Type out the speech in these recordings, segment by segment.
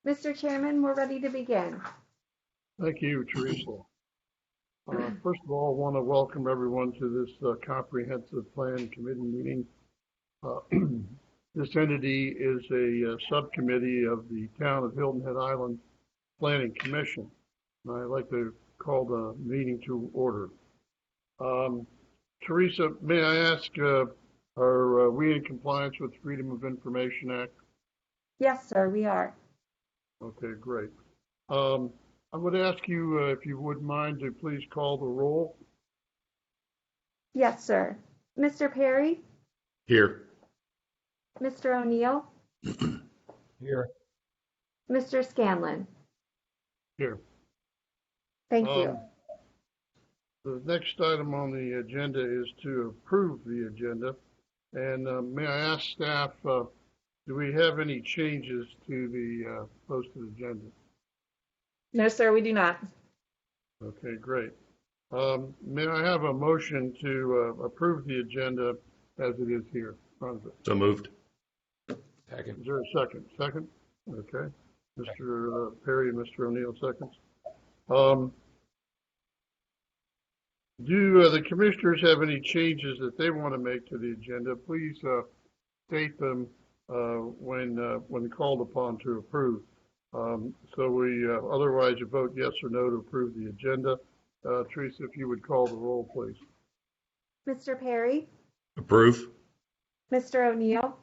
Mr. Chairman, we're ready to begin. Thank you, Teresa. First of all, I want to welcome everyone to this comprehensive plan committee meeting. This entity is a subcommittee of the Town of Hilton Head Island Planning Commission. And I'd like to call the meeting to order. Teresa, may I ask, are we in compliance with the Freedom of Information Act? Yes, sir, we are. Okay, great. I would ask you if you would mind to please call the roll. Yes, sir. Mr. Perry? Here. Mr. O'Neill? Here. Mr. Scanlon? Here. Thank you. The next item on the agenda is to approve the agenda. And may I ask staff, do we have any changes to the posted agenda? No, sir, we do not. Okay, great. May I have a motion to approve the agenda as it is here? So moved. Second. Is there a second? Second? Okay. Mr. Perry and Mr. O'Neill seconds. Do the commissioners have any changes that they want to make to the agenda? Please state them when called upon to approve. So we otherwise you vote yes or no to approve the agenda. Teresa, if you would call the roll, please. Mr. Perry? Approve. Mr. O'Neill?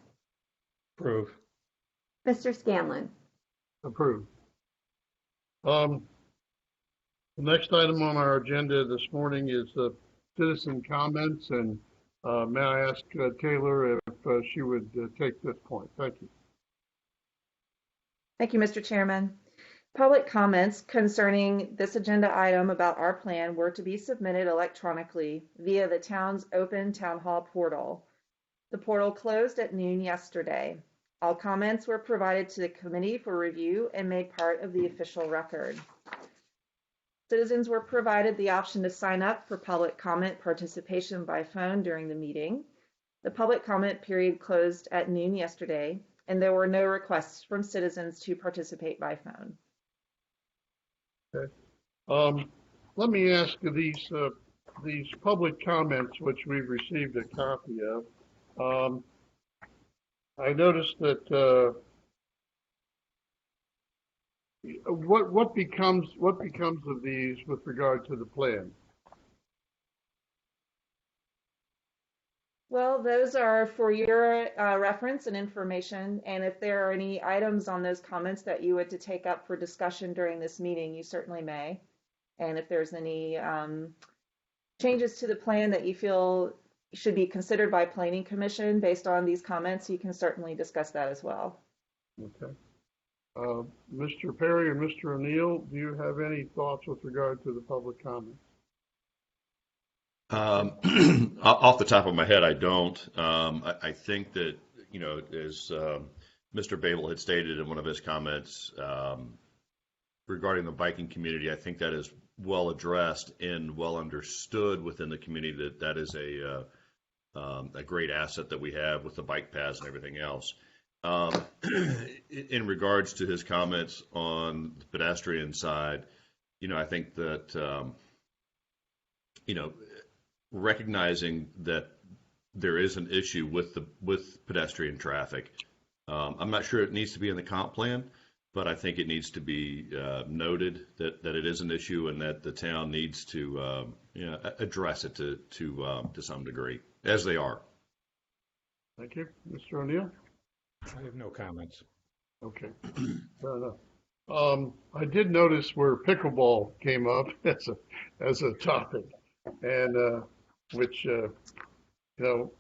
Approve. Mr. Scanlon? Approved. The next item on our agenda this morning is citizen comments, and may I ask Taylor if she would take this point. Thank you. Thank you, Mr. Chairman. Public comments concerning this agenda item about our plan were to be submitted electronically via the town's open town hall portal. The portal closed at noon yesterday. All comments were provided to the committee for review and made part of the official record. Citizens were provided the option to sign up for public comment participation by phone during the meeting. The public comment period closed at noon yesterday, and there were no requests from citizens to participate by phone. Okay. Let me ask you these public comments, which we've received a copy of. I noticed that what becomes of these with regard to the plan? Well, those are for your reference and information, and if there are any items on those comments that you would to take up for discussion during this meeting, you certainly may. And if there's any changes to the plan that you feel should be considered by Planning Commission based on these comments, you can certainly discuss that as well. Okay. Mr. Perry or Mr. O'Neill, do you have any thoughts with regard to the public comments? Off the top of my head, I don't. I think that, you know, as Mr. Babel had stated in one of his comments regarding the biking community, I think that is well addressed and well understood within the community that is a great asset that we have with the bike paths and everything else. In regards to his comments on the pedestrian side, you know, I think that, you know, recognizing that there is an issue with pedestrian traffic. I'm not sure it needs to be in the comp plan, but I think it needs to be noted that it is an issue and that the town needs to you know, address it to some degree, as they are. Thank you. Mr. O'Neill? I have no comments. Okay, fair enough. I did notice where pickleball came up as a topic, and which you know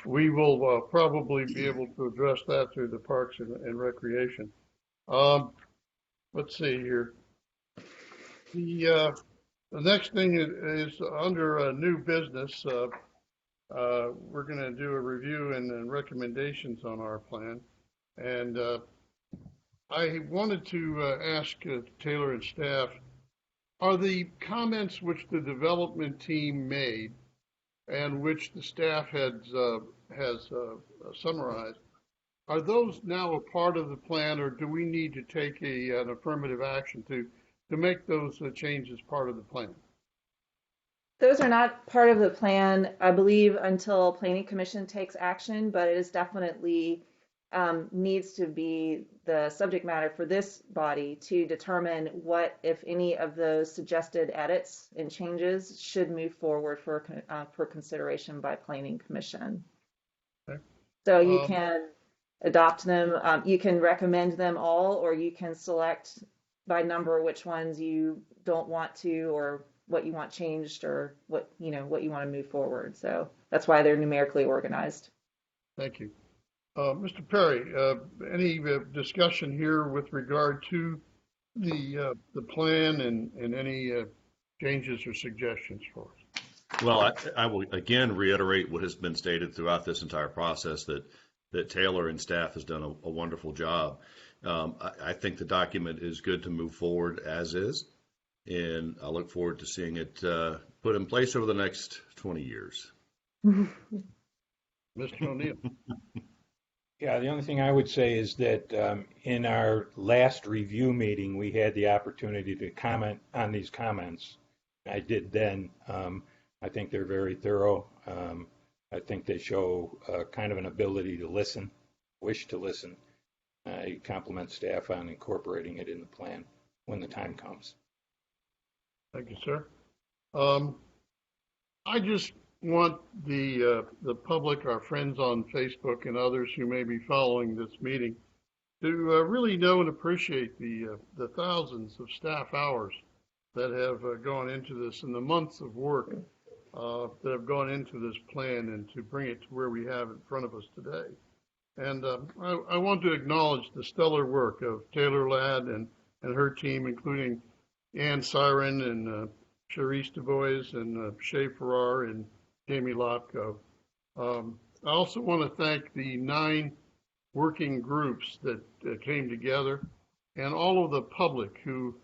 we will probably be able to address that through the Parks and Recreation. Let's see here. The next thing is under new business. We're going to do a review and recommendations on our plan. And I wanted to ask Taylor and staff, are the comments which the development team made and which the staff has summarized, Are those now a part of the plan, or do we need to take an affirmative action to make those changes part of the plan? Those are not part of the plan, I believe, until Planning Commission takes action, but it is definitely needs to be the subject matter for this body to determine what, if any, of those suggested edits and changes should move forward for consideration by Planning Commission. Okay. So you can adopt them, you can recommend them all, or you can select by number which ones you don't want to, or what you want changed, or what you want to move forward. So that's why they're numerically organized. Thank you. Mr. Perry, any discussion here with regard to the plan and any changes or suggestions for us? Well, I will again reiterate what has been stated throughout this entire process, that Taylor and staff has done a wonderful job. I think the document is good to move forward as is, and I look forward to seeing it put in place over the next 20 years. Mr. O'Neill. Yeah, the only thing I would say is that in our last review meeting, we had the opportunity to comment on these comments. I did then. I think they're very thorough. I think they show kind of an ability to listen, wish to listen. I compliment staff on incorporating it in the plan when the time comes. Thank you, sir. I just want the public, our friends on Facebook and others who may be following this meeting, to really know and appreciate the thousands of staff hours that have gone into this and the months of work that have gone into this plan and to bring it to where we have in front of us today. And I want to acknowledge the stellar work of Taylor Ladd and her team, including Ann Siren and Charisse DuBois and Shay Farrar and Jamie Lopko. I also want to thank the 9 working groups that came together and all of the public who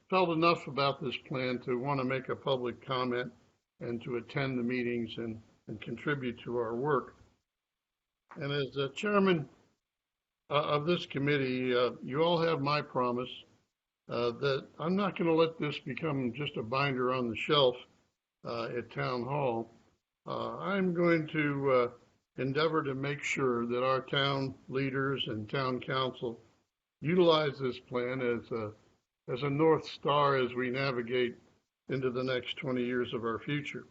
felt enough about this plan to want to make a public comment and to attend the meetings and contribute to our work. And as chairman of this committee, you all have my promise that I'm not going to let this become just a binder on the shelf at Town Hall. I'm going to endeavor to make sure that our town leaders and town council utilize this plan as a North Star as we navigate into the next 20 years of our future.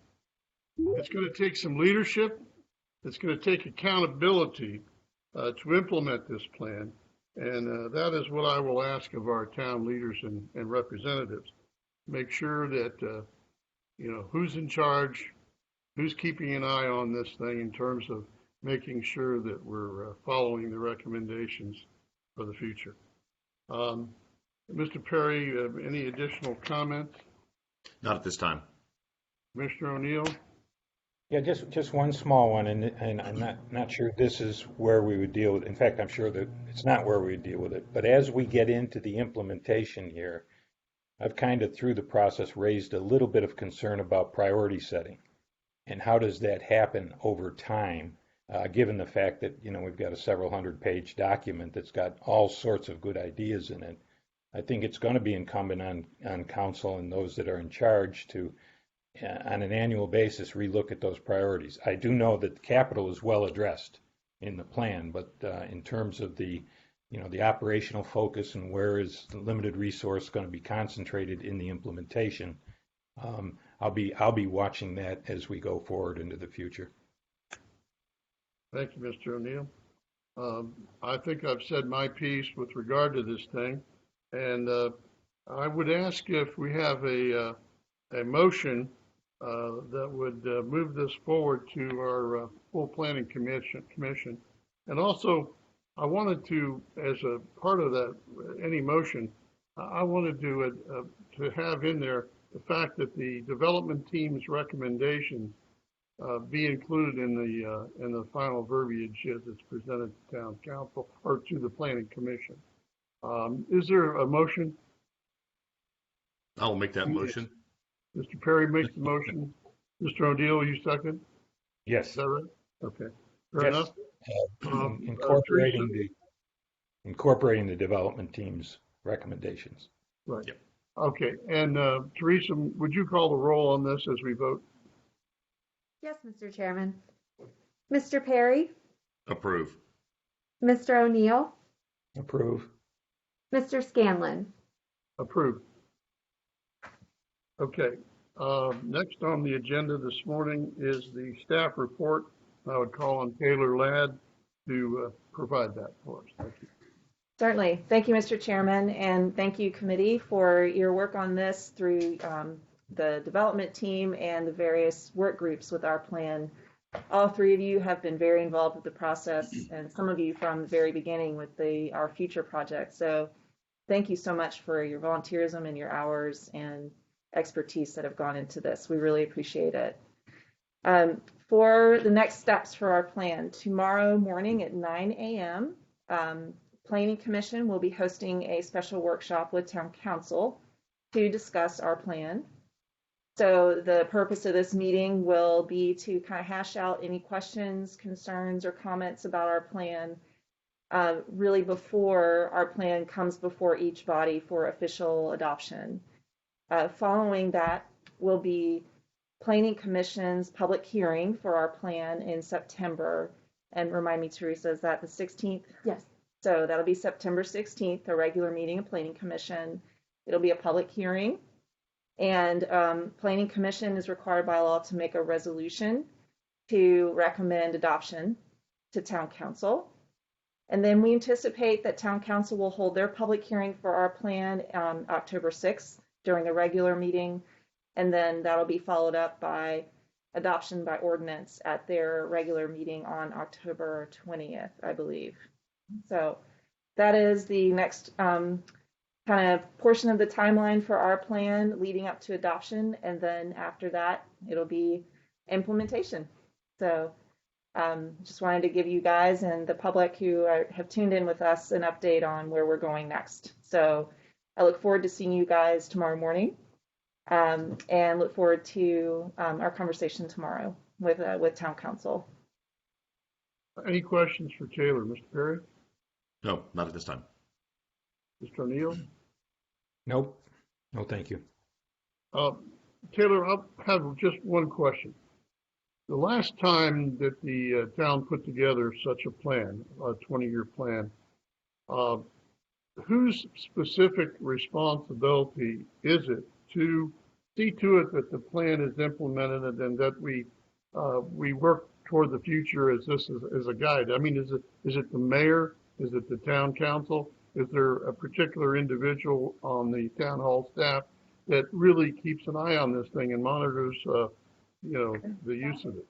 It's going to take some leadership. It's going to take accountability to implement this plan. And that is what I will ask of our town leaders and representatives. Make sure that, who's in charge, who's keeping an eye on this thing in terms of making sure that we're following the recommendations for the future. Mr. Perry, any additional comments? Not at this time. Commissioner O'Neill? Yeah, just one small one, and I'm not sure this is where we would deal with it. In fact, I'm sure that it's not where we would deal with it. But as we get into the implementation here, I've kind of through the process raised a little bit of concern about priority setting and how does that happen over time, given the fact that we've got a several hundred-page document that's got all sorts of good ideas in it. I think it's going to be incumbent on council and those that are in charge to, on an annual basis, relook at those priorities. I do know that capital is well addressed in the plan, but in terms of the operational focus and where is the limited resource going to be concentrated in the implementation, I'll be watching that as we go forward into the future. Thank you, Mr. O'Neill. I think I've said my piece with regard to this thing, and I would ask if we have a motion that would move this forward to our full planning commission. And also, I wanted to, as a part of that, any motion, I wanted to have in there the fact that the development team's recommendation be included in the final verbiage as it's presented to town council or to the planning commission. Is there a motion? I'll make that motion. Mr. Perry makes the motion. Mr. O'Neill, you second? Yes. Is that right? Okay. Fair Yes. enough. Teresa? Incorporating the development team's recommendations. Right. Yep. Okay, and Teresa, would you call the roll on this as we vote? Yes, Mr. Chairman. Mr. Perry, Approve. Mr. O'Neill, Approve. Mr. Scanlon. Approved. Okay, next on the agenda this morning is the staff report. I would call on Taylor Ladd to provide that for us. Thank you. Certainly. Thank you, Mr. Chairman, and thank you, committee, for your work on this through the development team and the various work groups with our plan. All three of you have been very involved with the process, and some of you from the very beginning with our future project. So thank you so much for your volunteerism and your hours and expertise that have gone into this. We really appreciate it. For the next steps for our plan, tomorrow morning at 9 a.m., Planning Commission will be hosting a special workshop with Town Council to discuss our plan. So the purpose of this meeting will be to kind of hash out any questions, concerns, or comments about our plan really before our plan comes before each body for official adoption. Following that will be Planning Commission's public hearing for our plan in September. And remind me, Teresa, is that the 16th? Yes. So that'll be September 16th, a regular meeting of Planning Commission. It'll be a public hearing. And Planning Commission is required by law to make a resolution to recommend adoption to Town Council. And then we anticipate that Town Council will hold their public hearing for our plan on October 6th during a regular meeting. And then that'll be followed up by adoption by ordinance at their regular meeting on October 20th, I believe. So that is the next kind of portion of the timeline for our plan leading up to adoption. And then after that, it'll be implementation. So just wanted to give you guys and the public who have tuned in with us an update on where we're going next. So I look forward to seeing you guys tomorrow morning and look forward to our conversation tomorrow with Town Council. Any questions for Taylor, Mr. Perry? No, not at this time. Mr. O'Neill? Nope. No, thank you. Taylor, I have just one question. The last time that the town put together such a plan, a 20-year plan, whose specific responsibility is it to see to it that the plan is implemented and that we work toward the future as this is a guide? I mean, is it the mayor? Is it the town council? Is there a particular individual on the town hall staff that really keeps an eye on this thing and monitors, the use of it?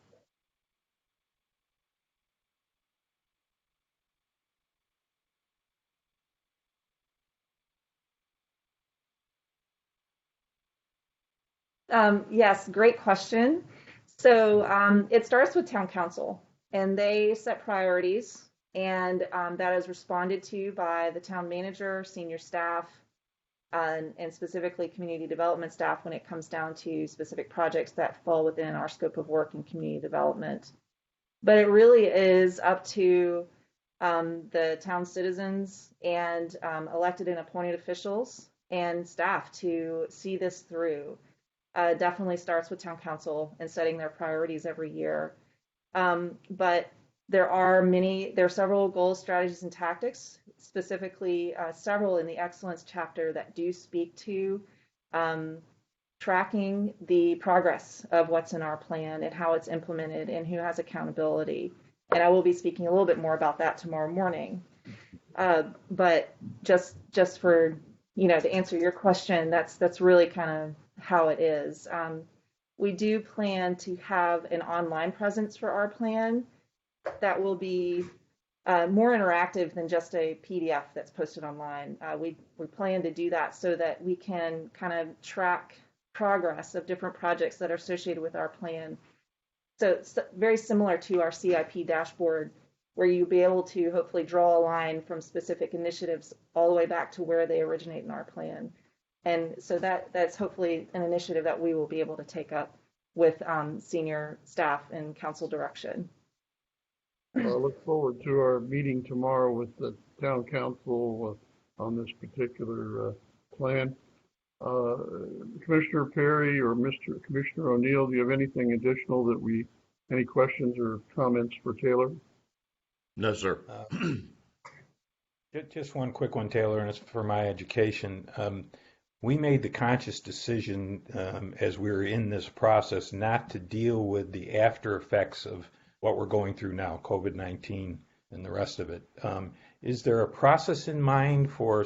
Yes, great question. So it starts with Town Council, and they set priorities, and that is responded to by the town manager, senior staff, and specifically community development staff when it comes down to specific projects that fall within our scope of work in community development. But it really is up to the town citizens and elected and appointed officials and staff to see this through. Definitely starts with Town Council and setting their priorities every year. But there are several goals, strategies, and tactics, specifically several in the excellence chapter that do speak to tracking the progress of what's in our plan and how it's implemented and who has accountability. And I will be speaking a little bit more about that tomorrow morning. But just for, to answer your question, that's really kind of how it is. We do plan to have an online presence for our plan that will be more interactive than just a PDF that's posted online. We plan to do that so that we can kind of track progress of different projects that are associated with our plan. So it's very similar to our CIP dashboard, where you'll be able to hopefully draw a line from specific initiatives all the way back to where they originate in our plan. And so that's hopefully an initiative that we will be able to take up with senior staff and council direction. Look forward to our meeting tomorrow with the town council on this particular plan. Uh, Commissioner Perry or Mr. Commissioner O'Neill, do you have anything additional any questions or comments for Taylor? No, sir. Just one quick one, Taylor, and it's for my education. We made the conscious decision as we were in this process not to deal with the after effects of what we're going through now, COVID-19 and the rest of it. Is there a process in mind for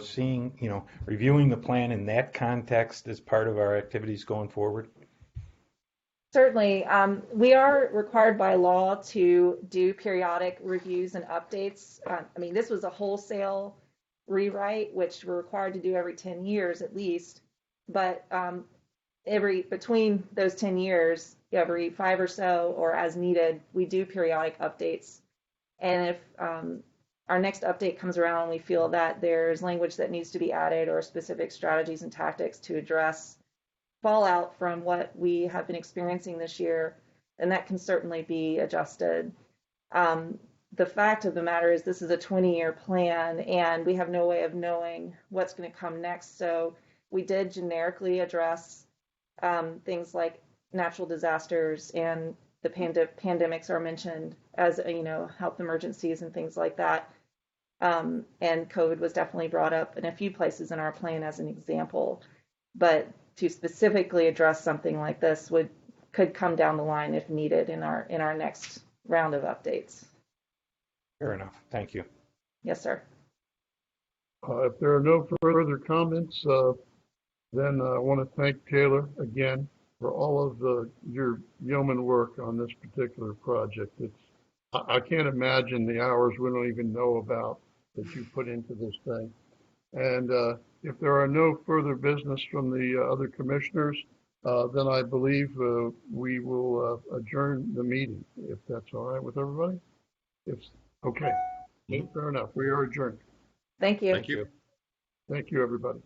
reviewing the plan in that context as part of our activities going forward? Certainly. We are required by law to do periodic reviews and updates. This was a wholesale rewrite, which we're required to do every 10 years at least. But between those 10 years, every 5 or so, or as needed, we do periodic updates. And if our next update comes around and we feel that there's language that needs to be added or specific strategies and tactics to address fallout from what we have been experiencing this year, then that can certainly be adjusted. The fact of the matter is this is a 20-year plan and we have no way of knowing what's going to come next. So we did generically address things like natural disasters, and the pandemics are mentioned as, health emergencies and things like that. And COVID was definitely brought up in a few places in our plan as an example. But to specifically address something like this could come down the line if needed in our next round of updates. Fair enough. Thank you. Yes, sir. If there are no further comments, then I want to thank Taylor again for all of your yeoman work on this particular project. I can't imagine the hours we don't even know about that you put into this thing. And if there are no further business from the other commissioners, then I believe we will adjourn the meeting, if that's all right with everybody. Okay. Fair enough. We are adjourned. Thank you. Thank you. Thank you, everybody.